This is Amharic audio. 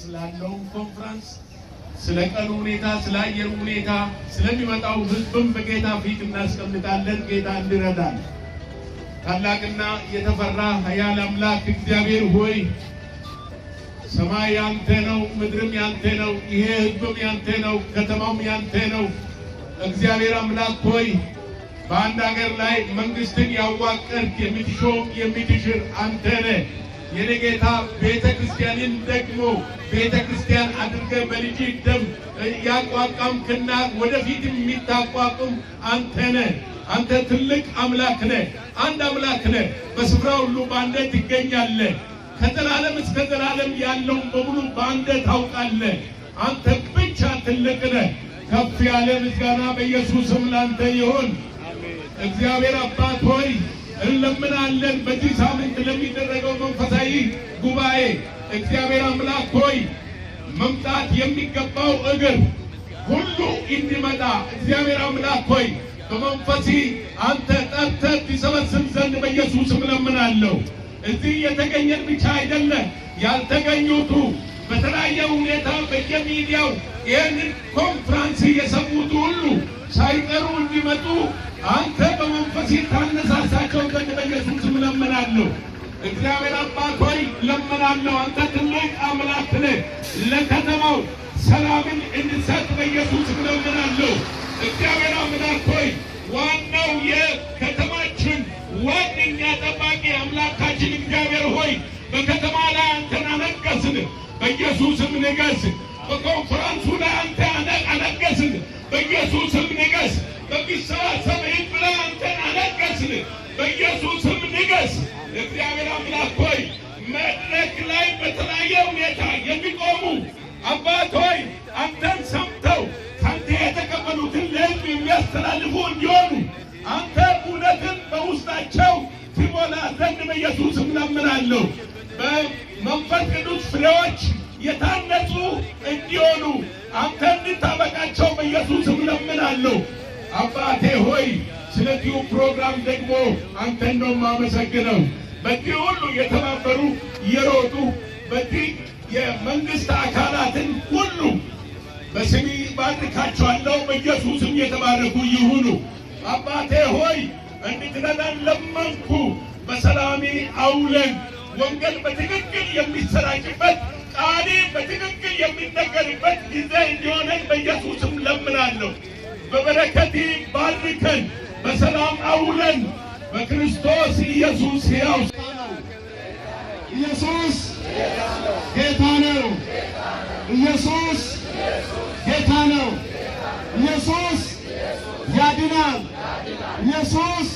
ስላለው ኮንፈረንስ ስለ ቀኑ ሁኔታ ስለ አየሩ ሁኔታ ስለሚመጣው ህዝብም በጌታ ፊት እናስቀምጣለን። ጌታ እንዲረዳን ታላቅና የተፈራ ኃያል አምላክ እግዚአብሔር ሆይ ሰማይ ያንተ ነው፣ ምድርም ያንተ ነው፣ ይሄ ህዝብም ያንተ ነው፣ ከተማውም ያንተ ነው። እግዚአብሔር አምላክ ሆይ በአንድ ሀገር ላይ መንግስትን ያዋቀርክ የምትሾም የምትሽር አንተ ነህ። የኔ ጌታ ቤተ ክርስቲያንን ደግሞ ቤተ ክርስቲያን አድርገህ በልጅ ደም ያቋቋምክና ወደፊት የሚታቋቁም አንተ ነህ። አንተ ትልቅ አምላክ ነህ፣ አንድ አምላክ ነህ። በስፍራ ሁሉ በአንተ ትገኛለህ። ከዘላለም እስከ ዘላለም ያለውን በሙሉ በአንተ ታውቃለህ። አንተ ብቻ ትልቅ ነህ። ከፍ ያለ ምስጋና በኢየሱስም ላንተ ይሁን። እግዚአብሔር አባት ሆይ እንለምናለን በዚህ ሳምንት ለሚደረገው መንፈሳዊ ጉባኤ እግዚአብሔር አምላክ ሆይ መምጣት የሚገባው እግር ሁሉ እንዲመጣ እግዚአብሔር አምላክ ሆይ በመንፈሲ አንተ ጠርተህ ትሰበስብ ዘንድ በኢየሱስም እለምናለሁ። እዚህ የተገኘን ብቻ አይደለም ያልተገኙቱ በተለያየ ሁኔታ በየሚዲያው ይህንን ኮንፍራንስ የሰሙት ሁሉ ሳይቀሩ እንዲመጡ አንተ በመንፈስ ታነሳሳቸው ዘንድ በኢየሱስም እለምናለሁ። እግዚአብሔር አባት ሆይ እለምናለሁ። አንተ ትልቅ አምላክ ነህ። ለከተማው ሰላምን እንድሰጥ በኢየሱስም እለምናለሁ። እግዚአብሔር አምላክ ሆይ ዋናው የከተማችን ዋነኛ ጠባቂ አምላካችን እግዚአብሔር ሆይ በከተማ ላይ አንተን አነገስን። በኢየሱስም ንገስ። በኮንፈረንሱ ላይ አንተ አነገስን። በኢየሱስም ንገስ። በሚሰባሰብ ህዝብ ላይ አንተን አነገስን። በኢየሱስም ንገስ። እግዚአብሔር አምላክ ሆይ መድረክ ላይ በተለያየ ሁኔታ የሚቆሙ አባት ሆይ አንተን ሰምተው ካንተ የተቀበሉትን ለህዝብ የሚያስተላልፉ እንዲሆኑ አንተ እውነትን በውስጣቸው ትሞላ ዘንድ በኢየሱስም እለምናለሁ። በመንፈስ ቅዱስ ፍሬዎች የታነጹ እንዲሆኑ አንተ እንድታበቃቸው በኢየሱስም እለምናለሁ። አባቴ ሆይ ስለዚሁ ፕሮግራም ደግሞ አንተን ነው የማመሰግነው። በዚህ ሁሉ የተባበሩ እየሮጡ በዚህ የመንግስት አካላትን ሁሉ በስሜ ባርካቸዋለሁ። በኢየሱስም የተባረኩ ይሁኑ። አባቴ ሆይ እንድትረዳን ለመንኩ። በሰላሜ አውለን ወንጌል በትክክል የሚሰራጭበት ቃሌ በትክክል የሚነገርበት ጊዜ እንዲሆነን በኢየሱስም ለምናለሁ። በበረከት ባርከን፣ በሰላም አውለን። በክርስቶስ ኢየሱስ ሕያው ኢየሱስ ጌታ ነው። ኢየሱስ ጌታ ነው። ኢየሱስ ያድናል። ኢየሱስ